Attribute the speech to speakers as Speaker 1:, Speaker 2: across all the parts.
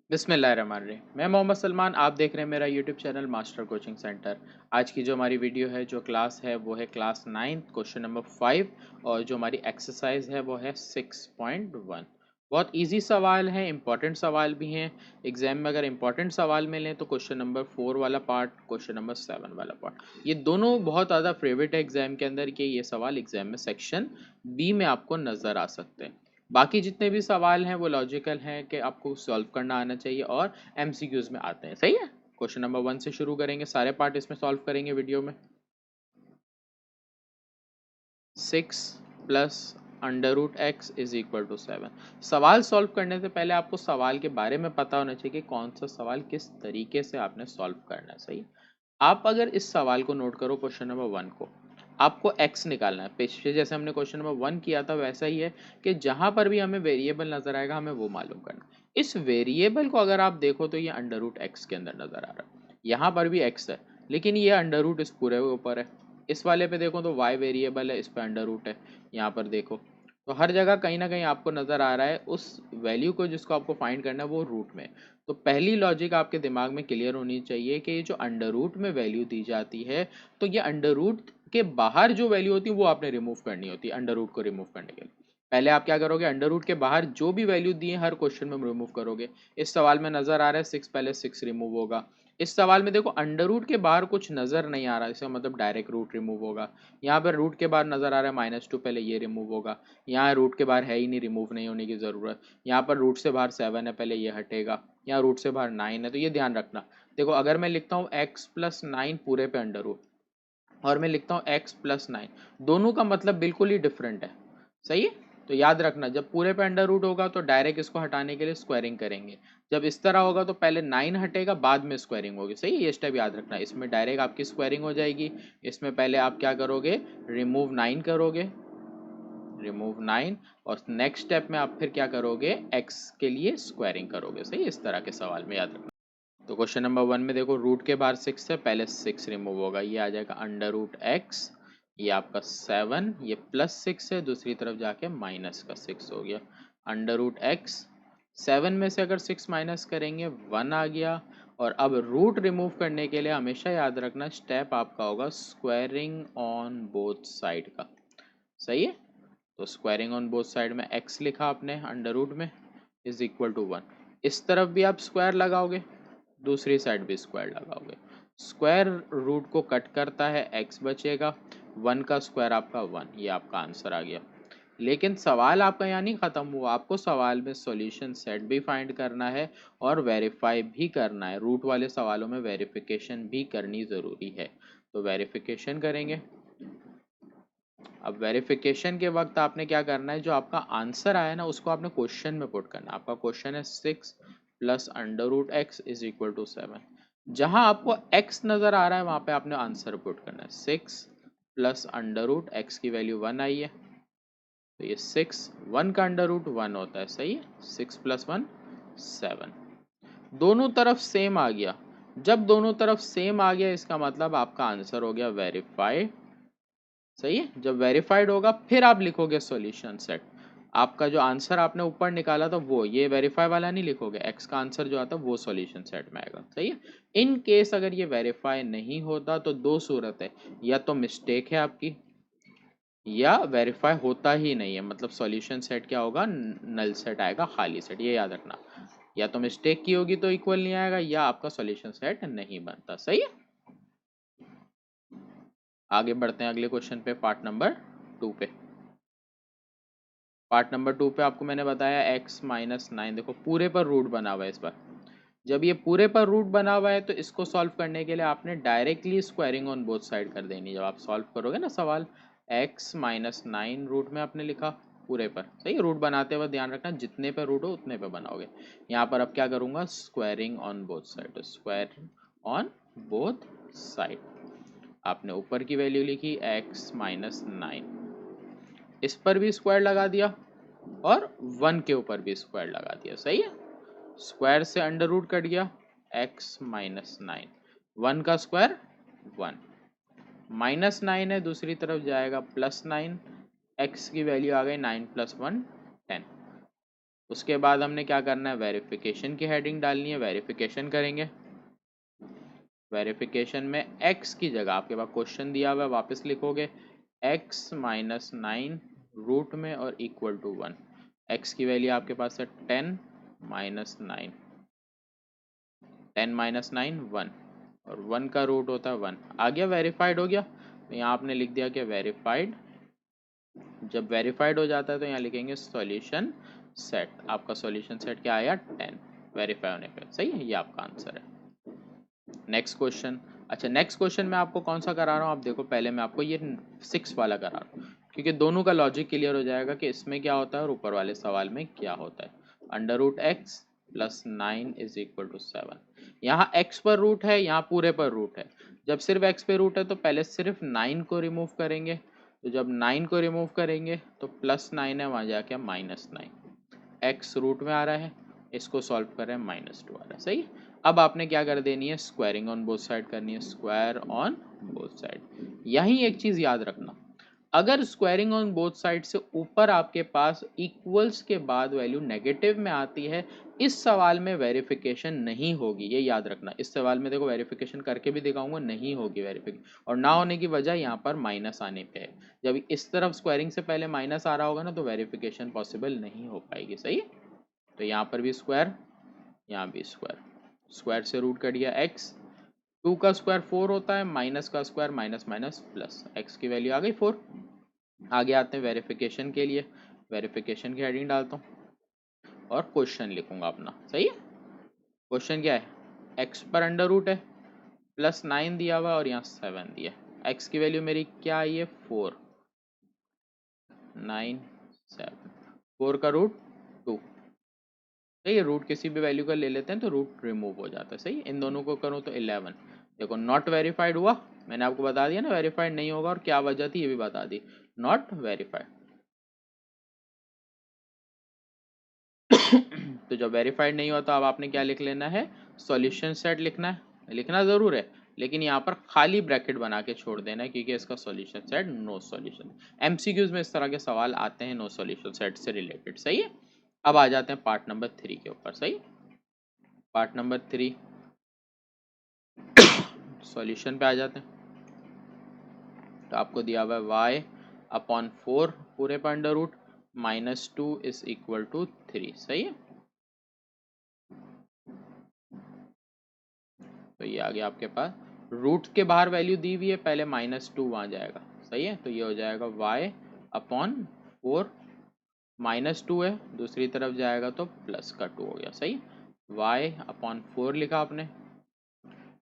Speaker 1: बिस्मिल्लाहिर्रहमानिर्रहीम। मैं मोहम्मद सलमान, आप देख रहे हैं मेरा YouTube channel master coaching centre. आज की जो हमारी वीडियो है, जो क्लास है, वो है क्लास 9 क्वेश्चन नंबर 5 और जो हमारी एक्सरसाइज है वो है 6.1। बहुत इजी सवाल है, इंपॉर्टेंट सवाल भी हैं। एग्जाम में अगर इंपॉर्टेंट सवाल में लें तो क्वेश्चन नंबर 4 वाला पार्ट, क्वेश्चन नंबर 7 वाला पार्ट, ये दोनों बहुत ज़्यादा फेवरेट है एग्जाम के अंदर कि ये सवाल एग्जाम में सेक्शन बी में आपको नज़र आ सकते हैं। बाकी जितने भी सवाल हैं वो लॉजिकल हैं कि आपको सॉल्व करना आना चाहिए और एमसीक्यूज में आते हैं। सही है। क्वेश्चन नंबर 1 से शुरू करेंगे, सारे पार्ट इसमें सॉल्व करेंगे वीडियो में। 6 plus under root x is equal to 7। सवाल सॉल्व करने से पहले आपको सवाल के बारे में पता होना चाहिए कि कौन सा सवाल किस तरीके से आपने सॉल्व करना है। सही। आप अगर इस सवाल को नोट करो, क्वेश्चन नंबर 1 को, आपको x निकालना है। पिछले जैसे हमने क्वेश्चन नंबर 1 किया था वैसा ही है कि जहां पर भी हमें वेरिएबल नजर आएगा हमें वो मालूम करना है। इस वेरिएबल को अगर आप देखो तो ये अंडर रूट एक्स के अंदर नजर आ रहा है। यहाँ पर भी x है लेकिन ये अंडर रूट इस पूरे के ऊपर है। इस वाले पे देखो तो y वेरिएबल है, इस पे अंडर रूट है। यहाँ पर देखो तो हर जगह कहीं ना कहीं आपको नजर आ रहा है उस वैल्यू को जिसको आपको फाइंड करना है वो रूट में। तो पहली लॉजिक आपके दिमाग में क्लियर होनी चाहिए कि ये जो अंडर रूट में वैल्यू दी जाती है तो ये अंडर रूट के बाहर जो वैल्यू होती है वो आपने रिमूव करनी होती है। अंडर रूट को रिमूव करने के लिए पहले आप क्या करोगे, अंडर रूट के बाहर जो भी वैल्यू दी है हर क्वेश्चन में रिमूव करोगे। इस सवाल में नजर आ रहा है 6, पहले 6 रिमूव होगा। इस सवाल में देखो अंडर रूट के बाहर कुछ नजर नहीं आ रहा, इसका मतलब डायरेक्ट रूट रिमूव होगा। यहाँ पर रूट के बाहर नजर आ रहा है -2, पहले ये रिमूव होगा। यहाँ रूट के बाहर है ही नहीं, रिमूव नहीं होने की जरूरत। यहाँ पर रूट से बाहर 7 है, पहले ये हटेगा। यहाँ रूट से बाहर 9 है, तो ये ध्यान रखना। देखो अगर मैं लिखता हूँ x प्लस 9 पूरे पे अंडर रूट और मैं लिखता हूँ x प्लस 9, दोनों का मतलब बिल्कुल ही डिफरेंट है। सही है। तो याद रखना, जब पूरे पे अंडर रूट होगा तो डायरेक्ट इसको हटाने के लिए स्क्वायरिंग करेंगे। जब इस तरह होगा तो पहले 9 हटेगा बाद में स्क्वायरिंग होगी। सही है, ये स्टेप याद रखना। इसमें डायरेक्ट आपकी स्क्वायरिंग हो जाएगी। इसमें पहले आप क्या करोगे, रिमूव 9 करोगे, रिमूव 9, और नेक्स्ट स्टेप में आप फिर क्या करोगे, x के लिए स्क्वायरिंग करोगे। सही, इस तरह के सवाल में याद रखना। तो क्वेश्चन नंबर 1 में देखो रूट के बाहर 6 है, पहले 6 रिमूव होगा, ये आ जाएगा अंडर रूट एक्स। ये आपका 7, ये प्लस 6 है, दूसरी तरफ जाके माइनस का 6 हो गया। अंडर रूट एक्स, 7 में से अगर 6 माइनस करेंगे 1 आ गया। और अब रूट रिमूव करने के लिए हमेशा याद रखना स्टेप आपका होगा स्क्वायरिंग ऑन बोथ साइड का। सही है। तो स्क्वायरिंग ऑन बोथ साइड में x लिखा आपने अंडर रूट में इज इक्वल टू 1। इस तरफ भी आप स्क्वायर लगाओगे, दूसरी साइड भी स्क्वायर लगाओगे। स्क्वायर रूट को कट करता है, x बचेगा। 1 का स्क्वायर आपका 1, ये आपका आंसर आ गया। लेकिन सवाल आपका यहाँ नहीं खत्म हुआ, आपको सवाल में सॉल्यूशन सेट भी फाइंड करना है और वेरीफाई भी करना है। रूट वाले सवालों में वेरिफिकेशन भी करनी ज़रूरी है, तो वेरिफिकेशन करेंगे। अब वेरिफिकेशन के वक्त आपने क्या करना है, जो आपका आंसर आया ना उसको आपने क्वेश्चन में पुट करना। आपका क्वेश्चन है 6 plus under root x is equal to 7। जहां आपको x नजर आ रहा है वहां पे आपने आंसर पुट करना है। 6 प्लस अंडर रूट एक्स की वैल्यू 1 आई है, तो ये 6, 1 का अंडर रूट 1 होता है। सही है। 6 प्लस 1 7, दोनों तरफ सेम आ गया। जब दोनों तरफ सेम आ गया इसका मतलब आपका आंसर हो गया वेरीफाइड। सही है। जब वेरीफाइड होगा फिर आप लिखोगे सॉल्यूशन सेट। आपका जो आंसर आपने ऊपर निकाला था वो, ये वेरीफाई वाला नहीं लिखोगे, एक्स का आंसर जो आता है वो सॉल्यूशन सेट में आएगा। सही है। इन केस अगर ये वेरीफाई नहीं होता तो दो सूरत है, या तो मिस्टेक है आपकी या वेरीफाई होता ही नहीं है, मतलब सॉल्यूशन सेट क्या होगा, नल सेट आएगा, खाली सेट। ये याद रखना, या तो मिस्टेक की होगी तो इक्वल नहीं आएगा या आपका सॉल्यूशन सेट नहीं बनता। सही है। आगे बढ़ते हैं अगले क्वेश्चन पे, पार्ट नंबर 2 पे। पार्ट नंबर 2 पे आपको मैंने बताया x माइनस 9, देखो पूरे पर रूट बना हुआ है इस पर। जब ये पूरे पर रूट बना हुआ है तो इसको सॉल्व करने के लिए आपने directly squaring on both side कर देनी। जब आप सॉल्व करोगे ना सवाल, x माइनस 9 रूट में आपने लिखा पूरे पर। सही। रूट बनाते हुए ध्यान रखना जितने पे रूट हो उतने पे बनाओगे। यहाँ पर अब क्या करूँगा, squaring on both side, square on both side. आपने ऊपर की वैल्यू लिखी x माइनस 9, इस पर भी स्क्वायर लगा दिया और 1 के ऊपर भी स्क्वायर लगा दिया। सही है। स्क्वायर से अंडर रूट कट गया, x माइनस 9, 1 का स्क्वायर 1, माइनस 9 है, दूसरी तरफ जाएगा प्लस 9, x की वैल्यू आ गई 9 प्लस 1 10। उसके बाद हमने क्या करना है, वेरिफिकेशन की हेडिंग डालनी है, वेरिफिकेशन करेंगे। वेरिफिकेशन में x की जगह आपके पास क्वेश्चन दिया हुआ है, वापस लिखोगे x माइनस 9 रूट में और इक्वल टू 1। x की वैल्यू आपके पास है 10 माइनस 9, 10 माइनस 9 1, और 1 का रूट होता है 1। आ गया, वेरीफाइड हो गया। तो यहाँ आपने लिख दिया कि वेरीफाइड। जब वेरीफाइड हो जाता है तो यहाँ लिखेंगे सॉल्यूशन सेट। आपका सॉल्यूशन सेट क्या आया, 10, वेरीफाई होने पे। सही है, ये आपका आंसर है। Next question. अच्छा, नेक्स्ट क्वेश्चन मैं आपको कौन सा करा रहा हूँ, आप देखो। पहले मैं आपको ये 6 वाला करा रहा हूँ, क्योंकि दोनों का लॉजिक क्लियर हो जाएगा कि इसमें क्या होता है और ऊपर वाले सवाल में क्या होता है। Under root x plus 9 is equal to 7। यहाँ x पर रूट है, यहाँ पूरे पर रूट है। जब सिर्फ x पे रूट है तो पहले सिर्फ 9 को रिमूव करेंगे। तो जब 9 को रिमूव करेंगे तो प्लस 9 है, वहाँ जाके माइनस 9। x रूट में आ रहा है, इसको सॉल्व कर रहे हैं, -2 आ रहा है। सही। अब आपने क्या कर देनी है, स्क्वायरिंग ऑन बोथ साइड करनी है, स्क्वायर ऑन बोथ साइड। यही एक चीज याद रखना, अगर स्क्वायरिंग ऑन बोथ साइड से ऊपर आपके पास इक्वल्स के बाद वैल्यू नेगेटिव में आती है, इस सवाल में वेरिफिकेशन नहीं होगी। ये याद रखना। इस सवाल में देखो वेरिफिकेशन करके भी दिखाऊंगा, नहीं होगी वेरिफिकेशन, और ना होने की वजह यहाँ पर माइनस आने पे है। जब इस तरफ स्क्वायरिंग से पहले माइनस आ रहा होगा ना, तो वेरिफिकेशन पॉसिबल नहीं हो पाएगी। सही। तो यहाँ पर भी स्क्वायर, यहाँ भी स्क्वायर। स्क्वायर से रूट कट गया x, 2 का स्क्वायर 4 होता है, माइनस का square minus minus plus, x की वैल्यू आ गई 4। आगे आते हैं वेरिफिकेशन के लिए। वेरिफिकेशन की हेडिंग डालता हूँ और क्वेश्चन लिखूंगा अपना। सही है। क्वेश्चन क्या है, x पर अंडर रूट है, प्लस 9 दिया हुआ और यहाँ 7 दिया। x की वैल्यू मेरी क्या आई है, 4, 9 7, 4 का रूट 2। सही है, रूट किसी भी वैल्यू का ले लेते हैं तो रूट रिमूव हो जाता है। सही। इन दोनों को करूँ तो 11। देखो नॉट वेरीफाइड हुआ, मैंने आपको बता दिया ना वेरीफाइड नहीं होगा, और क्या वजह थी ये भी बता दी, नॉट वेरीफाइड। तो जब वेरीफाइड नहीं होता, अब आपने क्या लिख लेना है, सॉल्यूशन सेट लिखना है। लिखना जरूर है, लेकिन यहाँ पर खाली ब्रैकेट बना के छोड़ देना है, क्योंकि इसका solution set no solution. MCQs में इस तरह के सवाल आते हैं नो सॉल्यूशन सेट से रिलेटेड। सही है। अब आ जाते हैं पार्ट नंबर 3 के ऊपर। सही। पार्ट नंबर 3 सॉल्यूशन पे आ जाते हैं। तो आपको दिया हुआ है y अपॉन 4 पूरे पर under root -2 is equal to 3। सही है। तो ये आ गया आपके पास, रूट के बाहर वैल्यू दी हुई है, पहले -2 वहाँ जाएगा। सही है। तो ये हो जाएगा y अपॉन 4, -2 है, दूसरी तरफ जाएगा तो प्लस का 2 हो गया। सही। y अपॉन 4 लिखा आपने,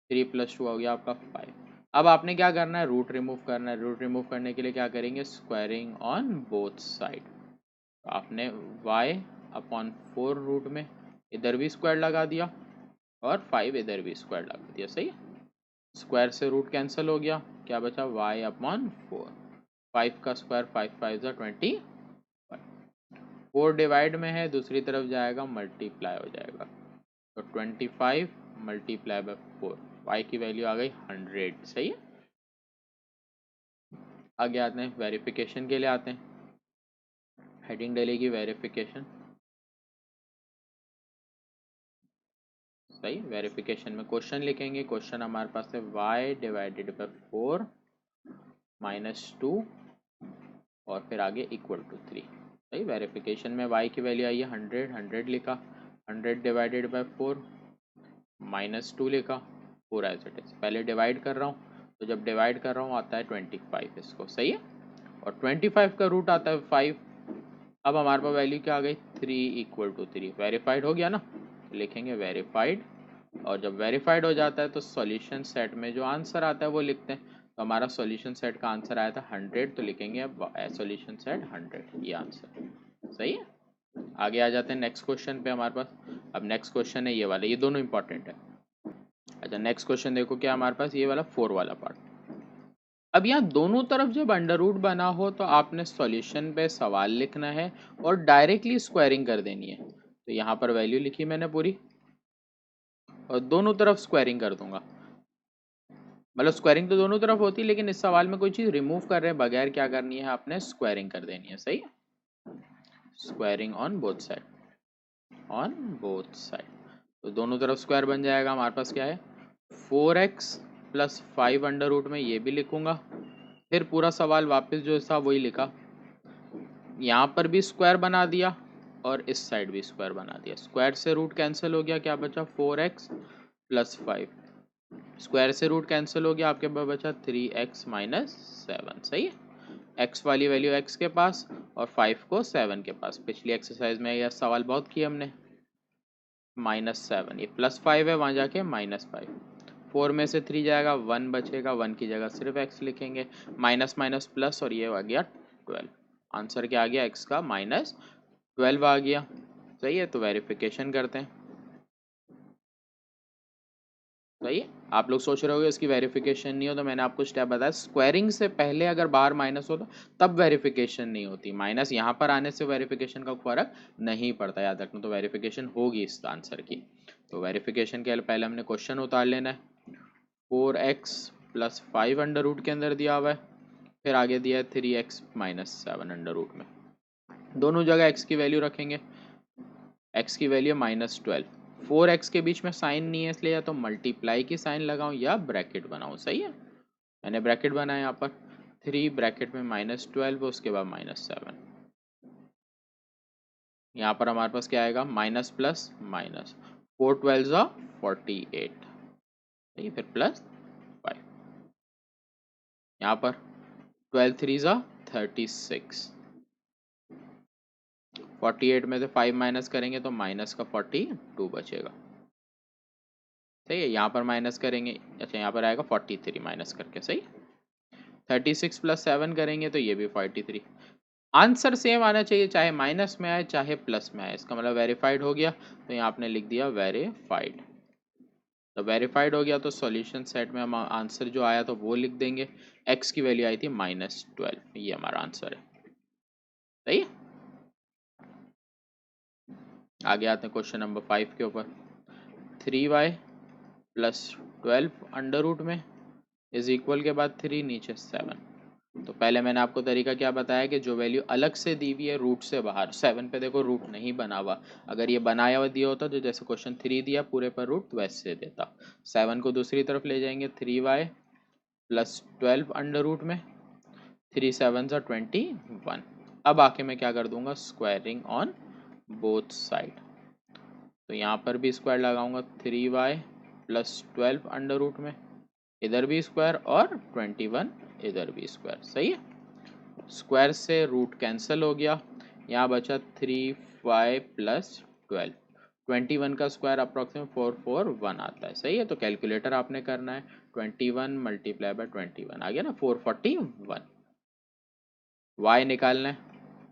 Speaker 1: 3 + 2 हो गया आपका 5। अब आपने क्या करना है, रूट रिमूव करना है। रूट रिमूव करने के लिए क्या करेंगे, स्क्वायरिंग ऑन बोथ साइड। तो आपने y अपॉन 4 रूट में इधर भी स्क्वायर लगा दिया और 5 इधर भी स्क्वायर लगा दिया। सही। स्क्वायर से रूट कैंसिल हो गया, क्या बचा, y अपॉन 4। 5 का स्क्वायर 5 5 20, 4 डिवाइड में है, दूसरी तरफ जाएगा मल्टीप्लाई हो जाएगा। तो 25 मल्टीप्लाई बाय 4, y की वैल्यू आ गई 100। सही है। आगे आते हैं वेरिफिकेशन के लिए आते हैं। हेडिंग डलेगी वेरिफिकेशन। सही। वेरिफिकेशन में क्वेश्चन लिखेंगे। क्वेश्चन हमारे पास है y डिवाइडेड बाय 4 -2 और फिर आगे इक्वल टू 3। सही। वेरिफिकेशन में y की वैल्यू आई है 100, 100 लिखा, 100 डिवाइडेड बाय 4 -2 लिखा, 4 एज इट इज। पहले डिवाइड कर रहा हूँ, तो जब डिवाइड कर रहा हूँ आता है 25 इसको। सही है। और 25 का रूट आता है 5। अब हमारे पास वैल्यू क्या आ गई, 3 इक्वल टू 3। वेरीफाइड हो गया ना, तो लिखेंगे वेरीफाइड। और जब वेरीफाइड हो जाता है तो सॉल्यूशन सेट में जो आंसर आता है वो लिखते हैं। तो हमारा सॉल्यूशन सेट का आंसर आया था 100, तो लिखेंगे अब सॉल्यूशन सेट 100, ये आंसर। सही है। आगे आ जाते हैं नेक्स्ट क्वेश्चन पे हमारे पास। अब नेक्स्ट क्वेश्चन है ये वाला, ये दोनों इंपॉर्टेंट है। अच्छा, नेक्स्ट क्वेश्चन देखो क्या हमारे पास, ये वाला 4 वाला पार्ट। अब यहाँ दोनों तरफ जब अंडर रूट बना हो तो आपने सॉल्यूशन पे सवाल लिखना है और डायरेक्टली स्क्वायरिंग कर देनी है। तो यहाँ पर वैल्यू लिखी मैंने पूरी और दोनों तरफ स्क्वायरिंग कर दूंगा। मतलब स्क्वायरिंग तो दोनों तरफ होती है, लेकिन इस सवाल में कोई चीज़ रिमूव कर रहे बगैर क्या करनी है, आपने स्क्वायरिंग कर देनी है। सही। Squaring on both side. On both side. तो दोनों तरफ स्क्वायर बन जाएगा। हमारे पास क्या है 4x प्लस 5 अंडर रूट में, ये भी लिखूंगा। फिर पूरा सवाल वापस जो था वही लिखा, यहाँ पर भी स्क्वायर बना दिया और इस साइड भी स्क्वायर बना दिया। स्क्वायर से रूट कैंसिल हो गया, क्या बचा 4x प्लस 5। स्क्वायर से रूट कैंसिल हो गया, आपके पास बचा 3x माइनस 7। सही है, x वाली वैल्यू x के पास और 5 को 7 के पास। पिछली एक्सरसाइज में यह सवाल बहुत किया हमने। -7, ये +5 है, वहाँ जाके -5। 4 में से 3 जाएगा, 1 बचेगा, 1 की जगह सिर्फ x लिखेंगे। माइनस माइनस प्लस और ये आ गया 12। आंसर क्या आ गया x का -12 आ गया। सही है, तो वेरिफिकेशन करते हैं। सही है, आप लोग सोच रहे होगे इसकी वेरिफिकेशन नहीं हो, तो मैंने आपको स्टेप बताया। स्क्वायरिंग से पहले अगर बाहर माइनस होता तब वेरिफिकेशन नहीं होती, माइनस यहाँ पर आने से वेरिफिकेशन का फर्क नहीं पड़ता, याद रखना। तो वेरिफिकेशन होगी इस आंसर की। तो वेरिफिकेशन के पहले हमने क्वेश्चन उतार लेना है। 4x प्लस 5 अंडर रूट के अंदर दिया हुआ है, फिर आगे दिया है 3x माइनस 7 अंडर रूट में। दोनों जगह x की वैल्यू रखेंगे। x की वैल्यू -12। 4x के बीच में साइन नहीं है, इसलिए या तो मल्टीप्लाई की साइन लगाऊं या ब्रैकेट बनाऊं। सही है, मैंने ब्रैकेट बनाया यहाँ पर। 3 ब्रैकेट में -12, उसके बाद -7। यहाँ पर हमारे पास क्या आएगा माइनस प्लस माइनस, 4 12 ज़ा 48। सही है, फिर +5। यहाँ पर 12 3 ज़ा 36। 48 में से 5 माइनस करेंगे तो माइनस का 42 बचेगा। सही है, यहाँ पर माइनस करेंगे, अच्छा यहाँ पर आएगा 43 माइनस करके। सही, 36 प्लस 7 करेंगे तो ये भी 43। आंसर सेम आना चाहिए, चाहे माइनस में आए चाहे प्लस में आए। इसका मतलब वेरीफाइड हो गया, तो यहाँ आपने लिख दिया वेरीफाइड। तो वेरीफाइड हो गया, तो सॉल्यूशन सेट में हम आंसर जो आया तो वो लिख देंगे। x की वैल्यू आई थी -12, ये हमारा आंसर है। सही है, आगे आते हैं क्वेश्चन नंबर 5 के ऊपर। 3y प्लस 12 अंडर रूट में इज इक्वल के बाद 3 नीचे 7। तो पहले मैंने आपको तरीका क्या बताया कि जो वैल्यू अलग से दी हुई है रूट से बाहर, 7 पे देखो रूट नहीं बना हुआ, अगर ये बनाया हुआ दिया होता तो जैसे क्वेश्चन 3 दिया पूरे पर रूट वैसे देता। 7 को दूसरी तरफ ले जाएंगे, 3y प्लस 12 अंडर रूट में, 3 7 ज़ा 21। अब आके मैं क्या कर दूंगा स्क्वायरिंग ऑन बोथ साइड। तो यहाँ पर भी स्क्वायर लगाऊंगा, 3y प्लस 12 अंडर रूट में, इधर भी स्क्वायर और 21 इधर भी स्क्वायर। सही है, स्क्वायर से रूट कैंसिल हो गया, यहाँ बचा 3y प्लस 12। 21 का स्क्वायर अप्रॉक्सीमेट 441 आता है। सही है, तो कैलकुलेटर आपने करना है, 21 मल्टीप्लाई बाय 21 आ गया ना 441। y निकालना है,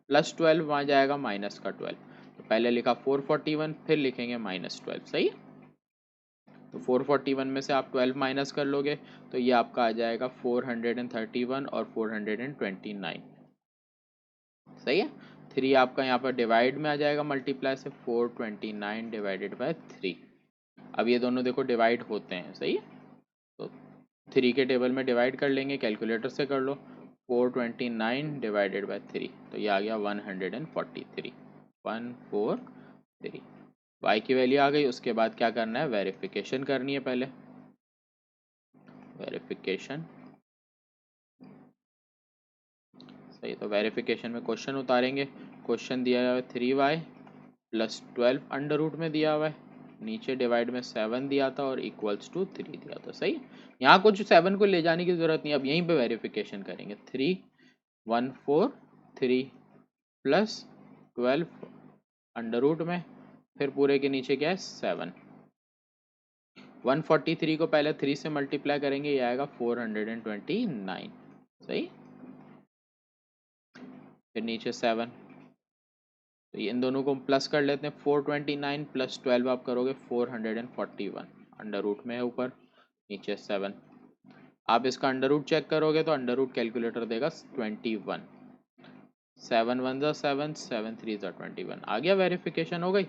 Speaker 1: +12 वहाँ जाएगा माइनस का 12। तो पहले लिखा 441, फिर लिखेंगे -12। सही है, तो 441 में से आप 12 माइनस कर लोगे तो ये आपका आ जाएगा 431 और 429। सही है, 3 आपका यहाँ पर डिवाइड में आ जाएगा मल्टीप्लाई से, 429 डिवाइडेड बाय 3। अब ये दोनों देखो डिवाइड होते हैं। सही है, तो 3 के टेबल में डिवाइड कर लेंगे, कैलकुलेटर से कर लो। 429 डिवाइडेड बाय 3, तो ये आ गया 143। 143 y की वैल्यू आ गई। उसके बाद क्या करना है, वेरिफिकेशन करनी है पहले। वेरिफिकेशन, सही, तो वेरिफिकेशन में क्वेश्चन उतारेंगे। क्वेश्चन दिया हुआ है 3y प्लस 12 अंडर रूट में दिया हुआ है, नीचे डिवाइड में 7 दिया था और इक्वल्स टू 3 दिया था। सही, यहाँ कुछ 7 को ले जाने की जरूरत नहीं, अब यहीं पे वेरिफिकेशन करेंगे। 3143 प्लस 12 अंडर रूट में, फिर पूरे के नीचे क्या है 7। 143 को पहले 3 से मल्टीप्लाई करेंगे, ये आएगा 429। सही, फिर नीचे 7, तो इन दोनों को प्लस कर लेते हैं। 429 प्लस 12 आप करोगे 441, अंडर रूट में है ऊपर, नीचे 7। आप इसका अंडर रूट चेक करोगे तो अंडर रूट कैलकुलेटर देगा 21। 7 1 ज़ा 7, 7 3 ज़ा 21। आ गया, वेरिफिकेशन हो गई,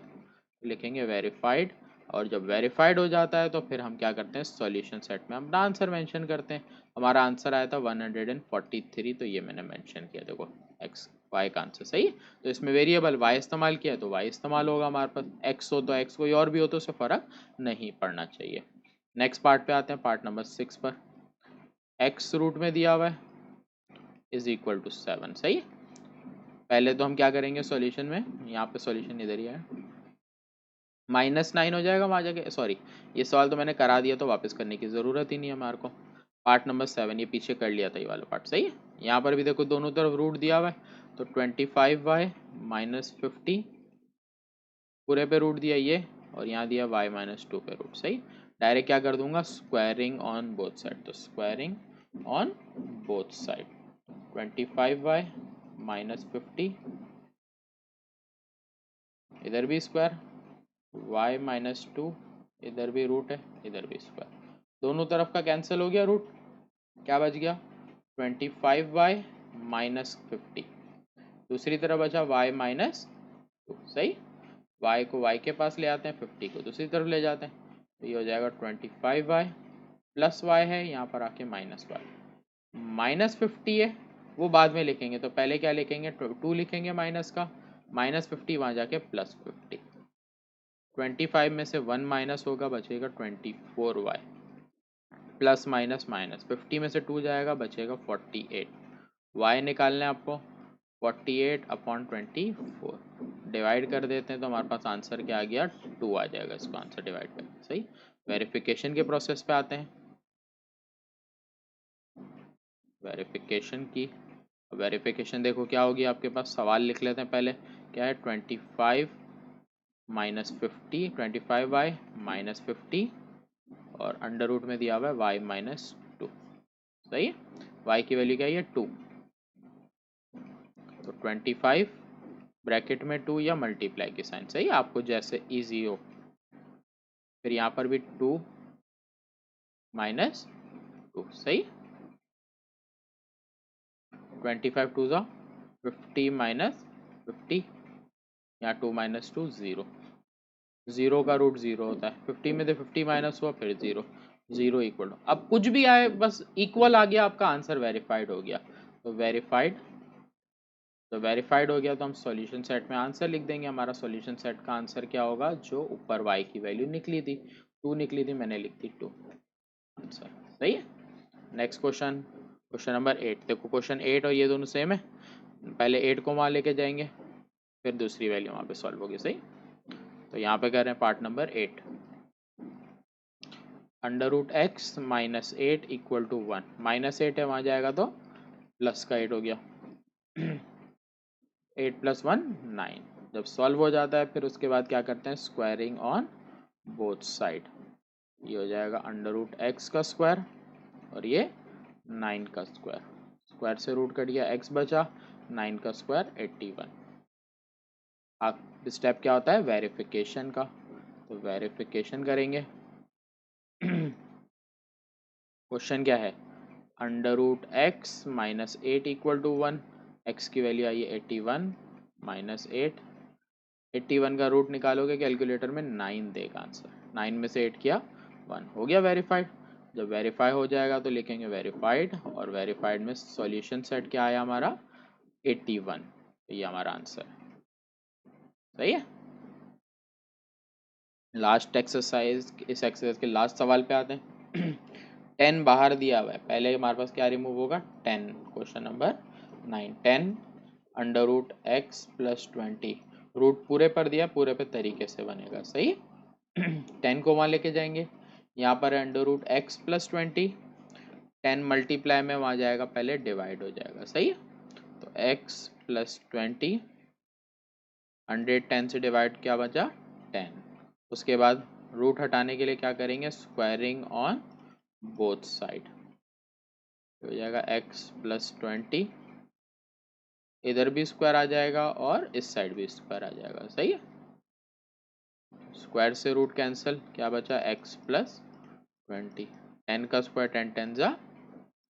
Speaker 1: लिखेंगे वेरीफाइड। और जब वेरीफाइड हो जाता है तो फिर हम क्या करते हैं सॉल्यूशन सेट में अपना आंसर मेंशन करते हैं। हमारा आंसर आया था 143, तो ये मैंने मेंशन किया, देखो x y का आंसर। सही, तो इसमें वेरिएबल y इस्तेमाल किया तो y इस्तेमाल होगा हमारे पास, x हो तो x, कोई और भी हो तो उससे फर्क नहीं पड़ना चाहिए। नेक्स्ट पार्ट पे आते हैं, पार्ट नंबर 6 पर। x रूट में दिया हुआ है इज इक्वल टू 7। सही, पहले तो हम क्या करेंगे सॉल्यूशन में, यहाँ पे सॉल्यूशन इधर ही है, -9 हो जाएगा वहाँ जाके, सॉरी ये सवाल तो मैंने करा दिया तो वापस करने की ज़रूरत ही नहीं है हमारे को। पार्ट नंबर 7 ये पीछे कर लिया था ये वाला पार्ट। सही है, यहाँ पर भी देखो दोनों तरफ रूट दिया हुआ है, तो 25y -50 पूरे पे रूट दिया ये, और यहाँ दिया y -2 पे रूट। सही, डायरेक्ट क्या कर दूंगा, स्क्वायरिंग ऑन बोथ साइड, तो squaring on both side 25y -50, इधर भी स्क्वायर, y -2, इधर भी रूट है, इधर भी स्क्वायर, दोनों तरफ का कैंसिल हो गया रूट, क्या बच गया 25y -50, दूसरी तरफ बचा y -2। सही, y को y के पास ले आते हैं, 50 को दूसरी तरफ ले जाते हैं, तो ये हो जाएगा 25y प्लस y है, यहाँ पर आके -y, -50 है वो बाद में लिखेंगे, तो पहले क्या लिखेंगे 2 लिखेंगे माइनस का, -50 वहाँ जाके +50, 25 में से 1 माइनस होगा, बचेगा 24y, प्लस माइनस माइनस 50 में से 2 जाएगा, बचेगा 48, y निकालना है आपको, 48/24 डिवाइड कर देते हैं तो हमारे पास आंसर क्या आ गया, 2 आ जाएगा इसको आंसर डिवाइड करके। सही, वेरिफिकेशन के प्रोसेस पे आते हैं, वेरिफिकेशन की, वेरिफिकेशन देखो क्या होगी आपके पास, सवाल लिख लेते हैं पहले, क्या है 25 -50, 25y -50 और अंडर रूट में दिया हुआ है y -2। सही है, y की वैल्यू क्या है 2, तो 25 ब्रैकेट में 2 या मल्टीप्लाई की साइन, सही आपको जैसे इजी हो, फिर यहाँ पर भी 2 -2। सही, 25 2 ज़ा 50 -50, यहाँ 2 -2 0, 0 का रूट 0 होता है, 50 में से 50 माइनस हुआ फिर 0, 0 इक्वल टू, अब कुछ भी आए बस इक्वल आ गया आपका आंसर वेरीफाइड हो गया, तो वेरीफाइड, तो वेरीफाइड हो गया तो हम सॉल्यूशन सेट में आंसर लिख देंगे, हमारा सॉल्यूशन सेट का आंसर क्या होगा, जो ऊपर y की वैल्यू निकली थी 2 निकली थी, मैंने लिख दी 2 आंसर। सही है, नेक्स्ट क्वेश्चन, क्वेश्चन नंबर 8। देखो क्वेश्चन 8 और ये दोनों सेम है, पहले 8 को वहाँ लेके जाएंगे फिर दूसरी वैल्यू वहाँ पे सॉल्व होगी। सही, तो यहाँ पे कर रहे हैं part number 8, √x -8 equal to 1, -8 है वहाँ जाएगा तो प्लस का 8 हो गया, 8 + 1 9, जब सॉल्व हो जाता है फिर उसके बाद क्या करते हैं, स्क्वायरिंग ऑन बोथ साइड, ये हो जाएगा √x का स्क्वायर और ये 9 का स्क्वायर, स्क्वायर से रूट कट गया, x बचा, 9 का स्क्वायर 81। अब स्टेप क्या होता है वेरिफिकेशन का, तो वेरिफिकेशन करेंगे, क्वेश्चन क्या है, √x -8 इक्वल टू 1, x की वैल्यू आई है 81 -8, 81 का रूट निकालोगे कैलकुलेटर में 9 देगा आंसर, 9 में से 8 किया 1, हो गया वेरीफाइड। जब वेरीफाई हो जाएगा तो लिखेंगे वेरीफाइड, और वेरीफाइड में सॉल्यूशन सेट क्या आया हमारा 81, तो ये हमारा आंसर है। सही है, लास्ट एक्सरसाइज, इस एक्सरसाइज के लास्ट सवाल पे आते हैं। 10 बाहर दिया हुआ है, पहले हमारे पास क्या रिमूव होगा 10, क्वेश्चन नंबर 9, 10 √x + 20, रूट पूरे पर दिया, पूरे पे तरीके से बनेगा। सही, 10 को वहाँ लेके जाएंगे, यहाँ पर है √x + 20, 10 मल्टीप्लाई में वहाँ जाएगा पहले डिवाइड हो जाएगा। सही है, तो x + 20, 110 से डिवाइड क्या बचा 10, उसके बाद रूट हटाने के लिए क्या करेंगे, स्क्वायरिंग ऑन बोथ साइड, हो जाएगा x + 20, इधर भी स्क्वायर आ जाएगा और इस साइड भी स्क्वायर आ जाएगा। सही है, स्क्वायर से रूट कैंसिल, क्या बचा x + 20, 10 का स्क्वायर 10 10 ज़ा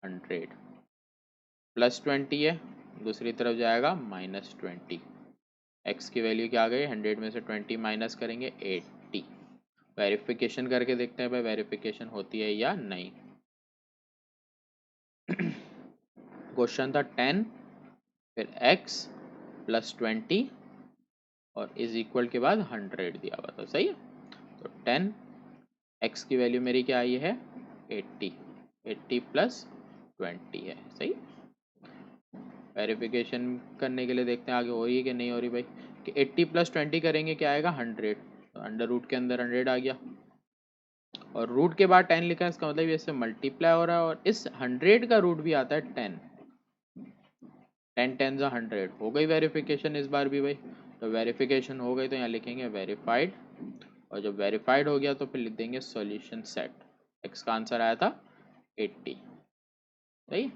Speaker 1: 100, प्लस 20 है, दूसरी तरफ जाएगा -20, x की वैल्यू क्या आ गई, 100 में से 20 माइनस करेंगे 80, वेरिफिकेशन करके देखते हैं भाई वेरिफिकेशन होती है या नहीं। क्वेश्चन था 10 फिर x प्लस 20 और इज इक्वल के बाद 100 दिया हुआ था, सही है। तो 10, x की वैल्यू मेरी क्या आई है 80, 80 प्लस 20 है, सही। वेरिफिकेशन करने के लिए देखते हैं आगे हो रही है कि नहीं हो रही भाई, कि 80 प्लस 20 करेंगे क्या आएगा 100, तो अंडर रूट के अंदर 100 आ गया और रूट के बाद 10 लिखा है, इसका मतलब ये इससे मल्टीप्लाई हो रहा है और इस 100 का रूट भी आता है 10, 10 10 जा 100 हो गई वेरिफिकेशन इस बार भी भाई। तो वेरिफिकेशन हो गई तो यहाँ लिखेंगे वेरीफाइड और जब वेरीफाइड हो गया तो फिर लिख देंगे सॉल्यूशन सेट, एक्स का आंसर आया था 80, सही।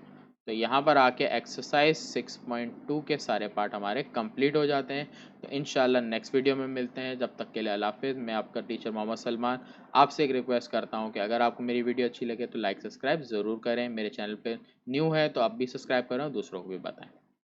Speaker 1: तो यहाँ पर आके एक्सरसाइज 6.2 के सारे पार्ट हमारे कंप्लीट हो जाते हैं। तो इंशाल्लाह नेक्स्ट वीडियो में मिलते हैं, जब तक के लिए अल्लाह हाफिज़। मैं आपका टीचर मोहम्मद सलमान आपसे एक रिक्वेस्ट करता हूँ कि अगर आपको मेरी वीडियो अच्छी लगे तो लाइक सब्सक्राइब ज़रूर करें, मेरे चैनल पे न्यू है तो आप भी सब्सक्राइब करें और दूसरों को भी बताएं।